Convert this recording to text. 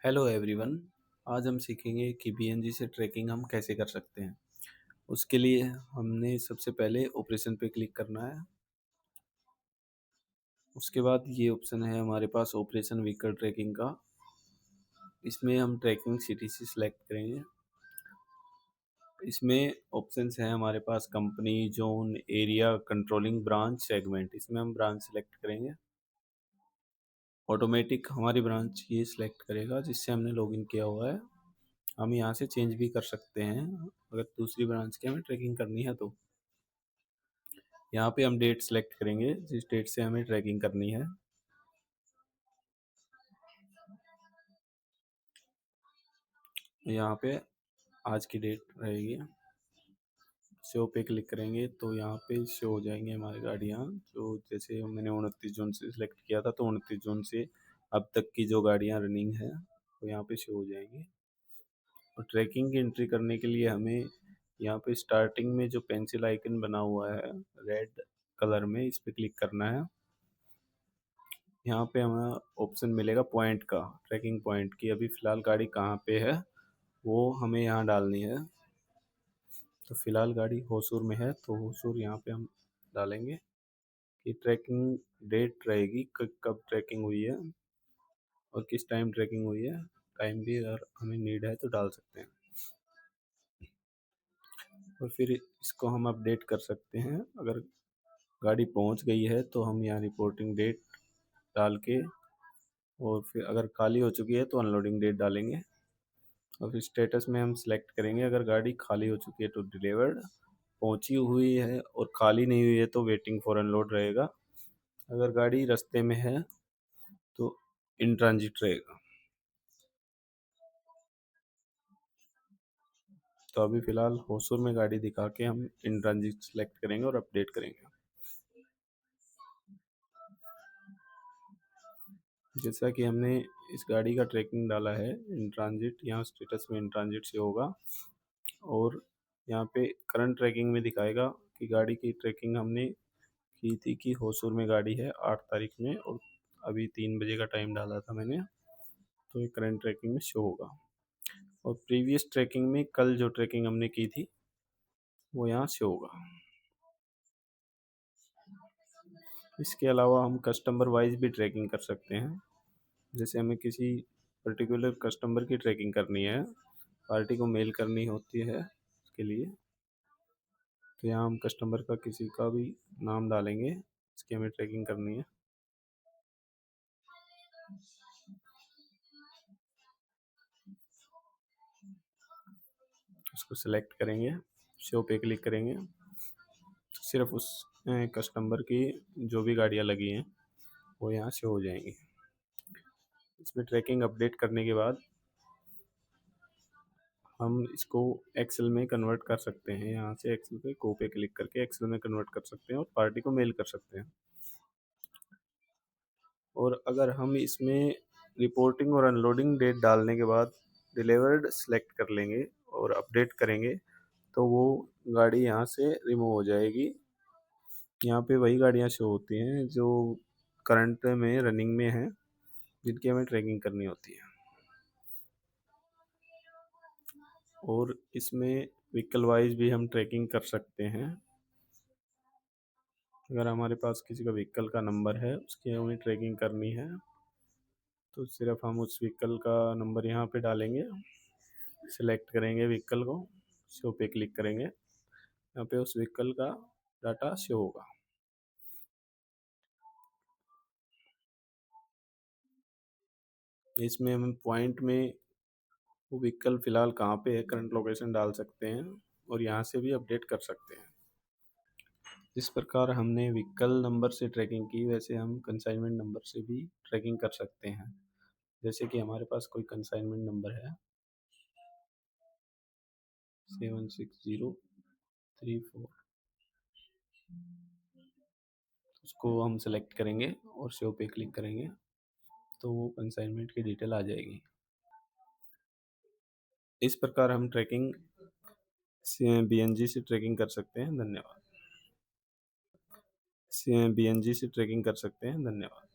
Hello everyone. आज हम सीखेंगे कि बीएनजी से ट्रैकिंग हम कैसे कर सकते हैं। उसके लिए हमने सबसे पहले ऑपरेशन पे क्लिक करना है। उसके बाद ये ऑप्शन है हमारे पास ऑपरेशन व्हीकल ट्रैकिंग का। इसमें हम ट्रैकिंग सिटी से सिलेक्ट करेंगे। इसमें ऑप्शंस हैं हमारे पास company, zone, area, controlling branch, segment. इसमें हम ब्रांच सेलेक्ट करेंगे। ऑटोमेटिक हमारी ब्रांच ये सिलेक्ट करेगा जिससे हमने लॉगिन किया हुआ है। हम यहाँ से चेंज भी कर सकते हैं अगर दूसरी ब्रांच की हमें ट्रैकिंग करनी है तो। यहाँ पे हम डेट सेलेक्ट करेंगे जिस डेट से हमें ट्रैकिंग करनी है। यहाँ पे आज की डेट रहेगी। शो पे क्लिक करेंगे तो यहाँ पे शो हो जाएंगे हमारी गाड़ियाँ। जो जैसे मैंने 29 जून से सिलेक्ट किया था तो 29 जून से अब तक की जो गाड़ियाँ रनिंग है वो यहाँ पे शो हो जाएंगी। और ट्रैकिंग की एंट्री करने के लिए हमें यहाँ पे स्टार्टिंग में जो पेंसिल आइकन बना हुआ है रेड कलर में, इस पे क्लिक करना है। यहाँ पे हमें ऑप्शन मिलेगा पॉइंट का, ट्रैकिंग पॉइंट की अभी फ़िलहाल गाड़ी कहाँ पे है वो हमें यहाँ डालनी है। तो फ़िलहाल गाड़ी होसूर में है तो होसूर यहाँ पे हम डालेंगे कि ट्रैकिंग डेट रहेगी कब ट्रैकिंग हुई है और किस टाइम ट्रैकिंग हुई है। टाइम भी अगर हमें नीड है तो डाल सकते हैं और फिर इसको हम अपडेट कर सकते हैं। अगर गाड़ी पहुंच गई है तो हम यहाँ रिपोर्टिंग डेट डाल के, और फिर अगर खाली हो चुकी है तो अनलोडिंग डेट डालेंगे। और फिर स्टेटस में हम सिलेक्ट करेंगे, अगर गाड़ी खाली हो चुकी है तो डिलीवर्ड, पहुंची हुई है और खाली नहीं हुई है तो वेटिंग फॉर अनलोड रहेगा। अगर गाड़ी रास्ते में है तो इन ट्रांजिट रहेगा। तो अभी फ़िलहाल होसूर में गाड़ी दिखा के हम इन ट्रांजिट सेलेक्ट करेंगे और अपडेट करेंगे। जैसा कि हमने इस गाड़ी का ट्रैकिंग डाला है इन ट्रांजिट, यहाँ स्टेटस में इन ट्रांजिट से होगा और यहाँ पे करंट ट्रैकिंग में दिखाएगा कि गाड़ी की ट्रैकिंग हमने की थी कि होसूर में गाड़ी है 8 तारीख में, और अभी 3 बजे का टाइम डाला था मैंने, तो ये करंट ट्रैकिंग में शो होगा। और प्रीवियस ट्रैकिंग में कल जो ट्रैकिंग हमने की थी वो यहाँ शो होगा। इसके अलावा हम कस्टमर वाइज भी ट्रैकिंग कर सकते हैं। जैसे हमें किसी पर्टिकुलर कस्टमर की ट्रैकिंग करनी है, पार्टी को मेल करनी होती है उसके लिए, तो यहाँ हम कस्टमर का किसी का भी नाम डालेंगे इसकी हमें ट्रैकिंग करनी है। उसको सिलेक्ट करेंगे, शो पे क्लिक करेंगे तो सिर्फ उस कस्टमर की जो भी गाड़ियाँ लगी हैं वो यहाँ शो हो जाएंगी। इसमें ट्रैकिंग अपडेट करने के बाद हम इसको एक्सेल में कन्वर्ट कर सकते हैं। यहाँ से एक्सेल पे गो पे क्लिक करके एक्सेल में कन्वर्ट कर सकते हैं और पार्टी को मेल कर सकते हैं। और अगर हम इसमें रिपोर्टिंग और अनलोडिंग डेट डालने के बाद डिलीवर्ड सेलेक्ट कर लेंगे और अपडेट करेंगे तो वो गाड़ी यहाँ से रिमूव हो जाएगी। यहाँ पे वही गाड़ियाँ शो होती हैं जो करंट में रनिंग में हैं, जिनकी हमें ट्रैकिंग करनी होती है। और इसमें व्हीकल वाइज भी हम ट्रैकिंग कर सकते हैं। अगर हमारे पास किसी का व्हीकल का नंबर है उसकी हमें ट्रैकिंग करनी है तो सिर्फ हम उस व्हीकल का नंबर यहाँ पे डालेंगे, सिलेक्ट करेंगे व्हीकल को, शो पे क्लिक करेंगे, यहाँ पे उस व्हीकल का डाटा शो होगा। इसमें हम पॉइंट में वो व्हीकल फ़िलहाल कहाँ पे है करंट लोकेशन डाल सकते हैं और यहाँ से भी अपडेट कर सकते हैं। जिस प्रकार हमने व्हीकल नंबर से ट्रैकिंग की वैसे हम कंसाइनमेंट नंबर से भी ट्रैकिंग कर सकते हैं। जैसे कि हमारे पास कोई कंसाइनमेंट नंबर है 760334, उसको हम सेलेक्ट करेंगे और शो पे क्लिक करेंगे तो वो कंसाइनमेंट की डिटेल आ जाएगी। इस प्रकार हम ट्रैकिंग बीएनजी से ट्रैकिंग कर सकते हैं। धन्यवाद। बीएनजी से ट्रैकिंग कर सकते हैं। धन्यवाद।